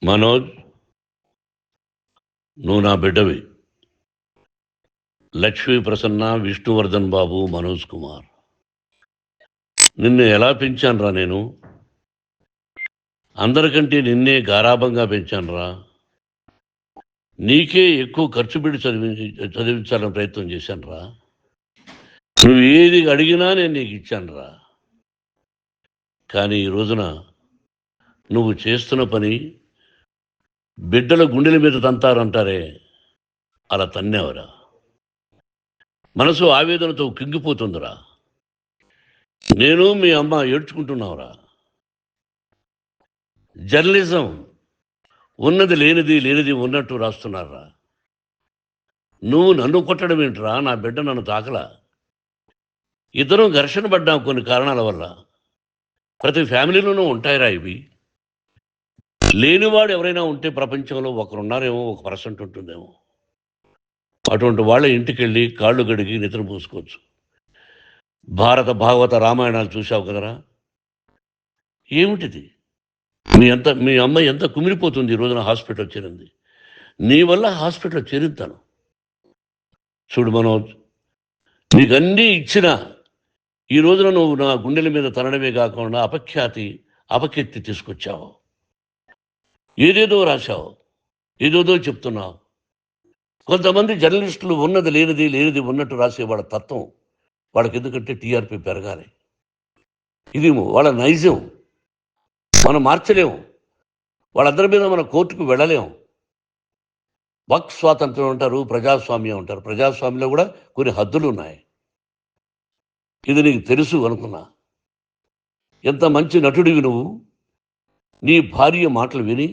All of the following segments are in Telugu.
మనోజ్, నువ్వు నా బిడ్డవి. లక్ష్మీ ప్రసన్న, విష్ణువర్ధన్ బాబు, మనోజ్ కుమార్. నిన్ను ఎలా పెంచానురా నేను? అందరికంటే నిన్నే గారాభంగా పెంచానురా. నీకే ఎక్కువ ఖర్చు పెట్టి చదివించాలని ప్రయత్నం చేశానురా. నువ్వు ఏది అడిగినా నేను నీకు ఇచ్చానురా. కానీ ఈ రోజున నువ్వు చేస్తున్న పని బిడ్డల గుండెల మీద తంతారంటారే, అలా తన్నేవరా. మనసు ఆవేదనతో కింగిపోతుందిరా. నేను మీ అమ్మ ఏడ్చుకుంటున్నావురా. జర్నలిజం ఉన్నది లేనిది, లేనిది ఉన్నట్టు రాస్తున్నారా. నువ్వు నన్ను కొట్టడం ఏంట్రా? నా బిడ్డ నన్ను తాకలా. ఇద్దరం ఘర్షణ పడ్డాం కొన్ని కారణాల వల్ల. ప్రతి ఫ్యామిలీలోనూ ఉంటాయిరా ఇవి. లేనివాడు ఎవరైనా ఉంటే ప్రపంచంలో ఒకరున్నారేమో, 1% ఉంటుందేమో. అటువంటి వాళ్ళ ఇంటికి వెళ్ళి కాళ్ళు గడిగి నిద్ర పూసుకోవచ్చు. భారత భాగవత రామాయణాలు చూసావు కదరా. ఏమిటిది? మీ అమ్మ ఎంత కుమిలిపోతుంది ఈ రోజున హాస్పిటల్ చేరింది. నీ వల్ల హాస్పిటల్ చేరుతాను. చూడు మనోజ్, నీకు అన్నీ ఇచ్చిన ఈ రోజున నువ్వు నా గుండెల మీద తనడమే కాకుండా అపకీర్తి తీసుకొచ్చావు. ఏదేదో రాశావు, ఏదేదో చెప్తున్నావు. కొంతమంది జర్నలిస్టులు ఉన్నది లేనిది, లేనిది ఉన్నట్టు రాసే వాళ్ళ తత్వం వాళ్ళకి. ఎందుకంటే టీఆర్పీ పెరగాలి. ఇది వాళ్ళ నైజం. మనం మార్చలేము. వాళ్ళందరి మీద మన కోర్టుకు వెళ్ళలేము. వక్ స్వాతంత్రం అంటారు, ప్రజాస్వామ్యం అంటారు. ప్రజాస్వామ్యంలో కూడా కొన్ని హద్దులు ఉన్నాయి. ఇది నీకు తెలుసు అనుకున్నా. ఎంత మంచి నటుడివి నువ్వు. నీ భార్య మాటలు విని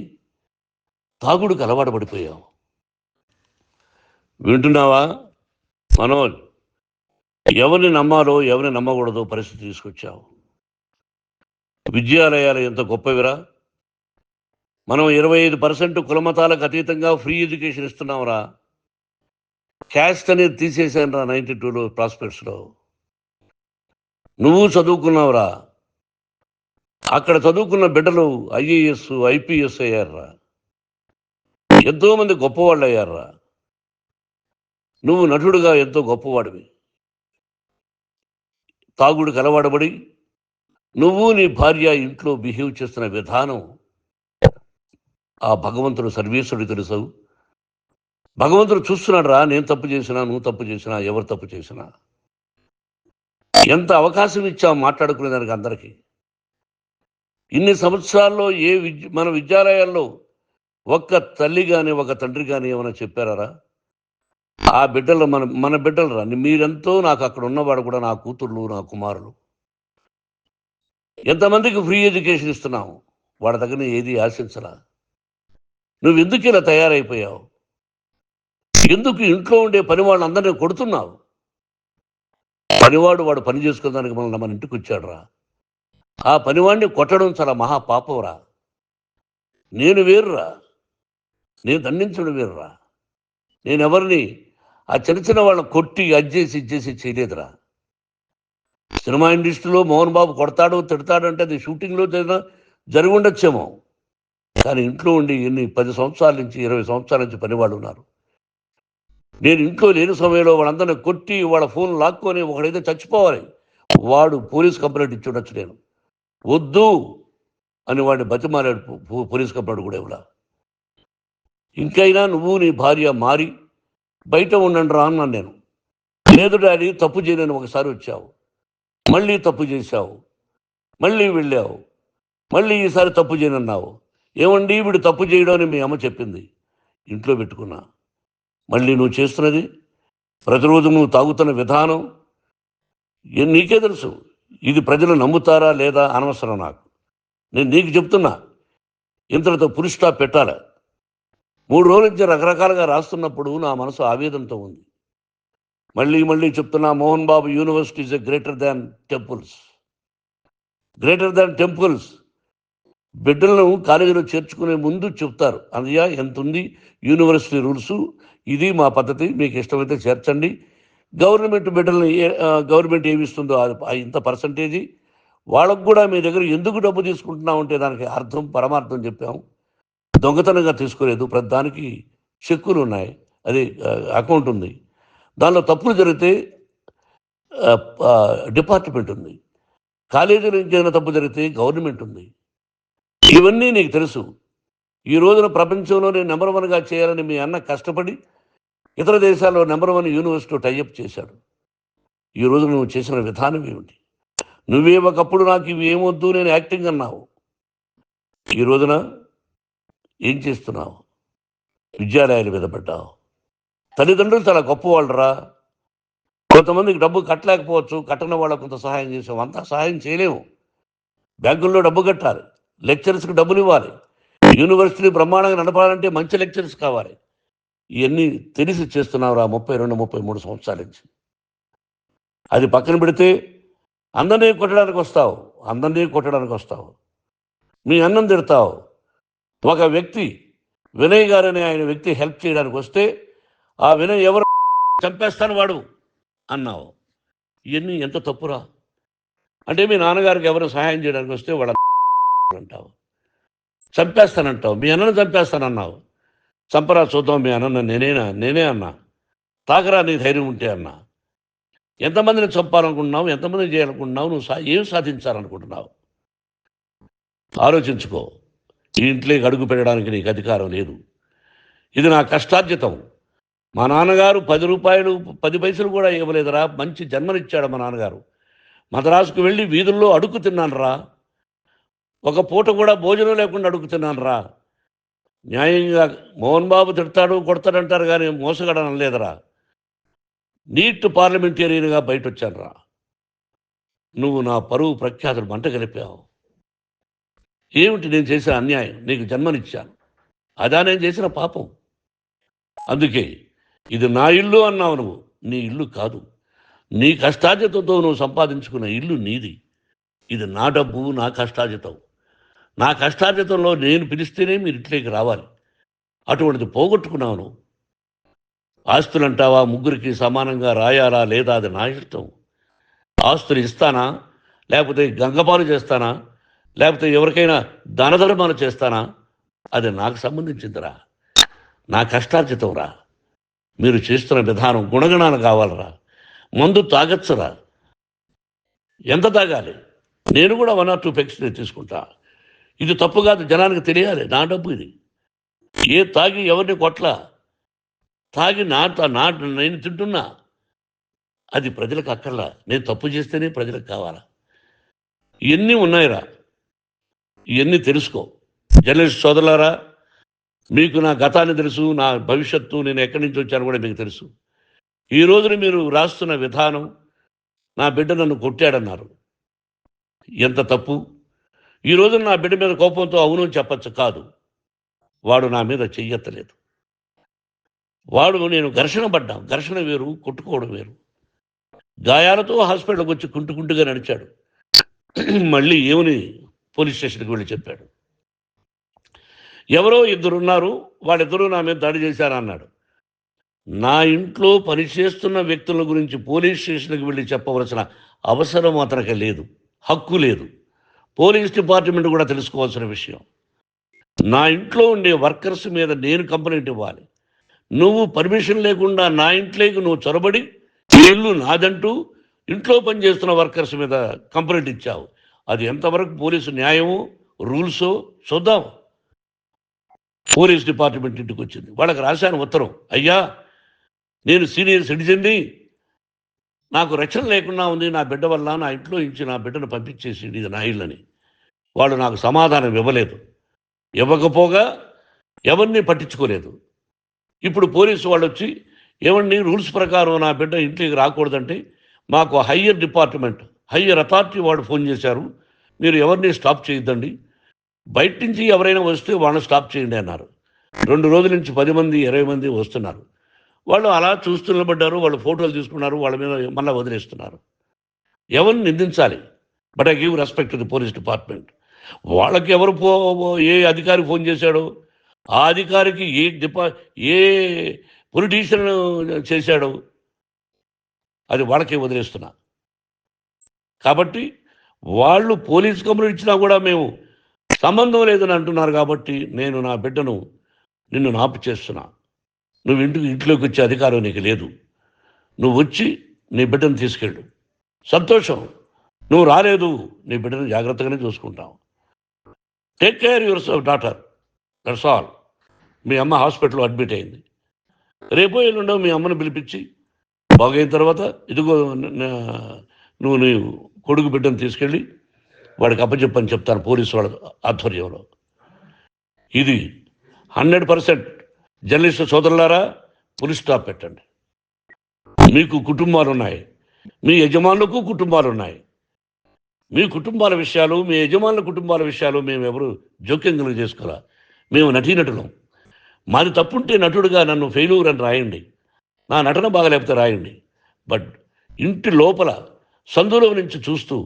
తాగుడుకు అలవాటు పడిపోయావు. వింటున్నావా మనోజ్? ఎవరిని నమ్మాలో ఎవరిని నమ్మకూడదో పరిస్థితి తీసుకొచ్చావు. విద్యాలయాలు ఎంత గొప్పవిరా. మనం 25% కులమతాలకు అతీతంగా ఫ్రీ ఎడ్యుకేషన్ ఇస్తున్నాంరా. క్యాస్ట్ అనేది తీసేశానురా 92లో ప్రాస్పెక్ట్స్లో. నువ్వు చదువుకున్నావురా. అక్కడ చదువుకున్న బిడ్డలు IAS, IPS అయ్యారా. ఎంతోమంది గొప్పవాళ్ళు అయ్యారా. నువ్వు నటుడుగా ఎంతో గొప్పవాడివి. తాగుడికి అలవాడబడి నువ్వు నీ భార్య ఇంట్లో బిహేవ్ చేస్తున్న విధానం ఆ భగవంతుడు సర్వేశ్వరుడు తెలుసు. భగవంతుడు చూస్తున్నాడు రా. నేను తప్పు చేసినా, నువ్వు తప్పు చేసినా, ఎవరు తప్పు చేసినా. ఎంత అవకాశం ఇచ్చావు మాట్లాడుకునేదానికి అందరికీ. ఇన్ని సంవత్సరాల్లో మన విద్యాలయాల్లో ఒక్క తల్లి కానీ ఒక తండ్రి కానీ ఏమైనా చెప్పారా? ఆ బిడ్డలు మన బిడ్డలు రా. మీరెంతో నాకు అక్కడ ఉన్నవాడు కూడా నా కూతుర్లు, నా కుమారులు. ఎంతమందికి ఫ్రీ ఎడ్యుకేషన్ ఇస్తున్నావు. వాడి దగ్గర ఏది ఆశించరా. నువ్వు ఎందుకు ఇలా తయారైపోయావు? ఎందుకు ఇంట్లో ఉండే పని వాళ్ళందరినీ కొడుతున్నావు? పనివాడు వాడు పని చేసుకోవడానికి మన ఇంటికి వచ్చాడు రా. ఆ పనివాడిని కొట్టడం చాలా మహాపాపంరా. నేను వేరురా. నేను దండించడం వేరురా. నేను ఎవరిని ఆ చిన్న వాళ్ళని కొట్టి ఇచ్చేసి చేయలేదురా. సినిమా ఇండస్ట్రీలో మోహన్ బాబు కొడతాడు, తిడతాడు అంటే అది షూటింగ్లో జరిగి ఉండొచ్చేమో. కానీ ఇంట్లో ఉండి 10 సంవత్సరాల నుంచి 20 సంవత్సరాల నుంచి పనివాళ్ళు ఉన్నారు. నేను ఇంట్లో లేని సమయంలో వాళ్ళందరినీ కొట్టి వాళ్ళ ఫోన్ లాక్కొని ఒకడైతే చచ్చిపోవాలి. వాడు పోలీస్ కంప్లైంట్ ఇచ్చి ఉండొచ్చు. నేను వద్దు అని వాడిని బతిమాలాడు. పోలీస్ కంప్లైంట్ కూడా ఇవ్వడా. ఇంకైనా నువ్వు నీ భార్య మారి బయట ఉండండి రా అన్నాను నేను. లేదు డాడీ, తప్పు చేయలేని ఒకసారి వచ్చావు, మళ్ళీ తప్పు చేశావు, మళ్ళీ వెళ్ళావు, మళ్ళీ ఈసారి తప్పు చేయనన్నావు. ఏమండి వీడు తప్పు చేయడం అని మీ అమ్మ చెప్పింది. ఇంట్లో పెట్టుకున్నా. మళ్ళీ నువ్వు చేస్తున్నది, ప్రతిరోజు నువ్వు తాగుతున్న విధానం నీకే తెలుసు. ఇది ప్రజలు నమ్ముతారా లేదా అనవసరం నాకు. నేను నీకు చెప్తున్నా, ఇంతటితో పులి స్టాప్ పెట్టాలి. 3 రోజుల నుంచి రకరకాలుగా రాస్తున్నప్పుడు నా మనసు ఆవేదనతో ఉంది. మళ్ళీ చెప్తున్నా, Mohan Babu University is greater than temples. Greater than temples. బిడ్డలను కాలేజీలో చేర్చుకునే ముందు చెప్తారు, అన్నయ్య ఎంత ఉంది యూనివర్సిటీ రూల్స్, ఇది మా పద్ధతి, మీకు ఇష్టమైతే చేర్చండి. గవర్నమెంట్ ఏమి ఇస్తుందో ఇంత పర్సంటేజీ వాళ్ళకు కూడా మీ దగ్గర ఎందుకు డబ్బు తీసుకుంటున్నాం అంటే దానికి అర్థం పరమార్థం చెప్పాము. దొంగతనంగా తీసుకోలేదు, ప్రతిదానికి చెక్కులు ఉన్నాయి, అది అకౌంట్ ఉంది. దానిలో తప్పులు జరిగితే డిపార్ట్మెంట్ ఉంది. కాలేజీలో ఇంకేమైనా తప్పు జరిగితే గవర్నమెంట్ ఉంది. ఇవన్నీ నీకు తెలుసు. ఈ రోజున ప్రపంచంలోనే నెంబర్ 1గా చేయాలని మీ అన్న కష్టపడి ఇతర దేశాల్లో నెంబర్ 1 యూనివర్సిటీ టైఅప్ చేశాడు. ఈ రోజు నువ్వు చేసిన విధానం ఏమిటి? నువ్వే ఒకప్పుడు నాకు ఇవి ఏమొద్దు, నేను యాక్టింగ్ అన్నావు. ఈ రోజున ఏం చేస్తున్నావు? విద్యాలయాల మీద పడ్డావు. తల్లిదండ్రులు చాలా గొప్పవాళ్ళరా. కొంతమందికి డబ్బు కట్టలేకపోవచ్చు, కట్టని వాళ్ళకు కొంత సహాయం చేసాం, అంతా సహాయం చేయలేము. బ్యాంకుల్లో డబ్బు కట్టాలి, లెక్చరర్స్కి డబ్బులు ఇవ్వాలి, యూనివర్సిటీ బ్రహ్మాండంగా నడపాలంటే మంచి లెక్చరర్స్ కావాలి. ఇవన్నీ తెలిసి చేస్తున్నావురా 32-33 సంవత్సరాల నుంచి. అది పక్కన పెడితే అందరినీ కొట్టడానికి వస్తావు, మీ అన్నం తిడతావు. ఒక వ్యక్తి వినయ్ గారనే ఆయన వ్యక్తి హెల్ప్ చేయడానికి వస్తే ఆ వినయ్ ఎవరు చంపేస్తాను వాడు అన్నావు. ఇవన్నీ ఎంత తప్పురా? అంటే మీ నాన్నగారికి ఎవరు సహాయం చేయడానికి వస్తే వాడు అంటావు, చంపేస్తానంటావు. మీ అన్నను చంపేస్తానన్నావు. చంపరా చూద్దాం మీ అన్న, నేనే అన్నా. తాకరా నీ ధైర్యం ఉంటే అన్నా. ఎంతమందిని చంపాలనుకుంటున్నావు, ఎంతమందిని చేయాలనుకుంటున్నావు, నువ్వు ఏం సాధించాలనుకుంటున్నావు? ఆలోచించుకో. ఈ ఇంట్లోకి అడుగు పెట్టడానికి నీకు అధికారం లేదు. ఇది నా కష్టార్జితం. మా నాన్నగారు 10 రూపాయలు 10 పైసలు కూడా ఇవ్వలేదురా. మంచి జన్మనిచ్చాడు మా నాన్నగారు. మద్రాసుకు వెళ్ళి వీధుల్లో అడుగు తిన్నాను రా. ఒక పూట కూడా భోజనం లేకుండా అడుగు తిన్నాను రా. న్యాయంగా మోహన్ బాబు తిడతాడు కొడతాడంటారు కానీ మోసగడం అనలేదురా. నీట్ పార్లమెంటేరియన్గా బయట వచ్చాను రా. నువ్వు నా పరువు ప్రఖ్యాతులు మంట కలిపావు. ఏమిటి నేను చేసిన అన్యాయం? నీకు జన్మనిచ్చాను, అదా నేను చేసిన పాపం. అందుకే ఇది నా ఇల్లు అన్నావు. నువ్వు నీ ఇల్లు కాదు. నీ కష్టార్జితంతో నువ్వు సంపాదించుకున్న ఇల్లు నీది. ఇది నా డబ్బు, నా కష్టార్జితం. నా కష్టార్జితంలో నేను పిలిస్తేనే మీరు ఇంట్లోకి రావాలి. అటువంటిది పోగొట్టుకున్నావు నువ్వు. ఆస్తులు అంటావా, ముగ్గురికి సమానంగా రాయాలా లేదా అది నా ఇష్టం. ఆస్తులు ఇస్తానా, లేకపోతే గంగపాలు చేస్తానా, లేకపోతే ఎవరికైనా దానధర్మాలు చేస్తానా, అది నాకు సంబంధించిందిరా. నా కష్టార్జితం రా. మీరు చేస్తున్న విధానం గుణగణాలు కావాలరా. మందు తాగచ్చురా. ఎంత తాగాలి? నేను కూడా 1 or 2 పెగ్స్ తీసుకుంటా. ఇది తప్పు కాదు, జనానికి తెలియాలి. నా డబ్బు ఇది. తాగి ఎవరిని కొట్లా, తాగి నేను తింటున్నా. అది ప్రజలకు అక్కర్లా. నేను తప్పు చేస్తేనే ప్రజలకు కావాలా. ఇవన్నీ ఉన్నాయిరా. ఇవన్నీ తెలుసుకో. జర్నలిస్ట్ సోదరులారా, మీకు నా గతాన్ని తెలుసు, నా భవిష్యత్తు, నేను ఎక్కడి నుంచి వచ్చాను కూడా మీకు తెలుసు. ఈ రోజున మీరు రాస్తున్న విధానం, నా బిడ్డ నన్ను కొట్టాడన్నారు, ఎంత తప్పు. ఈ రోజున నా బిడ్డ మీద కోపంతో అవును చెప్పచ్చు, కాదు. వాడు నా మీద చెయ్యెత్తలేదు. నేను ఘర్షణ పడ్డాం. ఘర్షణ వేరు, కొట్టుకోవడం వేరు. గాయాలతో హాస్పిటల్కి వచ్చి కుంటుకుంటుగా నడిచాడు. మళ్ళీ ఏమని పోలీస్ స్టేషన్కి వెళ్ళి చెప్పాడు. ఎవరో 2 ఉన్నారు, వాళ్ళిద్దరూ నా మీద దాడి చేశారన్నాడు. నా ఇంట్లో పనిచేస్తున్న వ్యక్తుల గురించి పోలీస్ స్టేషన్కి వెళ్ళి చెప్పవలసిన అవసరం అతనికి లేదు, హక్కు లేదు. పోలీస్ డిపార్ట్మెంట్ కూడా తెలుసుకోవాల్సిన విషయం. నా ఇంట్లో ఉండే వర్కర్స్ మీద నేను కంప్లైంట్ ఇవ్వాలి. నువ్వు పర్మిషన్ లేకుండా నా ఇంట్లోకి నువ్వు చొరబడి ఇల్లు నాదంటూ ఇంట్లో పనిచేస్తున్న వర్కర్స్ మీద కంప్లైంట్ ఇచ్చావు. అది ఎంతవరకు పోలీసు న్యాయమో రూల్సో చూద్దాం. పోలీస్ డిపార్ట్మెంట్ ఇంటికి వచ్చింది. వాళ్ళకి రాశాను ఉత్తరం, అయ్యా నేను సీనియర్ సిటిజన్ని, నాకు రక్షణ లేకుండా ఉంది, నా బిడ్డ వల్ల నా ఇంట్లో నుంచి నా బిడ్డను పంపించేసి ఇది నా ఇల్లని. వాళ్ళు నాకు సమాధానం ఇవ్వలేదు. ఇవ్వకపోగా ఎవరిని పట్టించుకోలేదు. ఇప్పుడు పోలీసు వాళ్ళు వచ్చి ఏమండి రూల్స్ ప్రకారం నా బిడ్డ ఇంటికి రాకూడదంటే మాకు హయ్యర్ డిపార్ట్మెంట్, హయ్యర్ అథారిటీ వాడు ఫోన్ చేశారు, మీరు ఎవరిని స్టాప్ చేయొద్దండి, బయట నుంచి ఎవరైనా వస్తే వాళ్ళని స్టాప్ చేయండి అన్నారు. 2 రోజుల నుంచి 10 మంది 20 మంది వస్తున్నారు. వాళ్ళు అలా చూస్తూ నిలబడ్డారు. వాళ్ళు ఫోటోలు తీసుకున్నారు, వాళ్ళ మీద మళ్ళీ వదిలేస్తున్నారు. ఎవరిని నిందించాలి? But I give respect to the police department. వాళ్ళకి ఎవరు ఏ అధికారి ఫోన్ చేశాడో, ఆ అధికారికి ఏ పొలిటీషియన్ చేశాడో అది వాళ్ళకే వదిలేస్తున్నా. కాబట్టి వాళ్ళు పోలీస్ కంప్లైంట్ ఇచ్చినా కూడా మేము సంబంధం లేదని అంటున్నారు కాబట్టి నేను నా బిడ్డను నిన్ను నాపు చేస్తున్నా. నువ్వు ఇంట్లోకి వచ్చే అధికారం నీకు లేదు. నువ్వు వచ్చి నీ బిడ్డను తీసుకెళ్ళు. సంతోషం. నువ్వు రాలేదు, నీ బిడ్డను జాగ్రత్తగానే చూసుకుంటావు. Take care your daughter, that's all. మీ అమ్మ హాస్పిటల్లో అడ్మిట్ అయింది. రేపో ఎల్లుండో మీ అమ్మను పిలిపించి బాగైన తర్వాత ఇదిగో నువ్వు నీ కొడుకు బిడ్డను తీసుకెళ్ళి వాడికి అప్పచెప్పని చెప్తాను పోలీసు వాళ్ళ ఆధ్వర్యంలో. ఇది 100% జర్నలిస్టు సోదరులారా, పులి స్టాప్ పెట్టండి. మీకు కుటుంబాలు ఉన్నాయి, మీ యజమానులకు కుటుంబాలు ఉన్నాయి. మీ కుటుంబాల విషయాలు, మీ యజమానుల కుటుంబాల విషయాలు మేము ఎవరు జోక్యం కలిగి చేసుకోవాలా. మేము నటీనటులం. మాది తప్పుంటే నటుడుగా నన్ను ఫెయిల్యూర్ అని రాయండి, నా నటన బాగలేకపోతే రాయండి. బట్ ఇంటి లోపల సందులో నుంచి చూస్తూ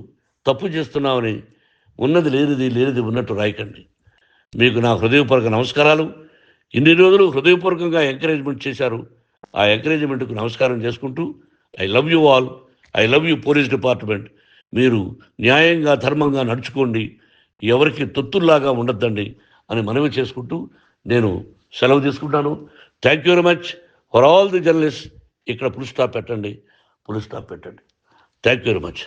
తప్పు చేస్తున్నామని ఉన్నది లేనిది ఉన్నట్టు రాయకండి. మీకు నా హృదయపూర్వక నమస్కారాలు. ఇన్ని రోజులు హృదయపూర్వకంగా ఎంకరేజ్మెంట్ చేశారు. ఆ ఎంకరేజ్మెంట్కు నమస్కారం చేసుకుంటూ I love you all. I love you police department. మీరు న్యాయంగా ధర్మంగా నడుచుకోండి, ఎవరికి తొత్తుల్లాగా ఉండొద్దండి అని మనవి చేసుకుంటూ నేను సెలవు తీసుకుంటాను. Thank you very much for all the journalist. ఇక్కడ పులి స్టాప్ పెట్టండి. Thank you very much.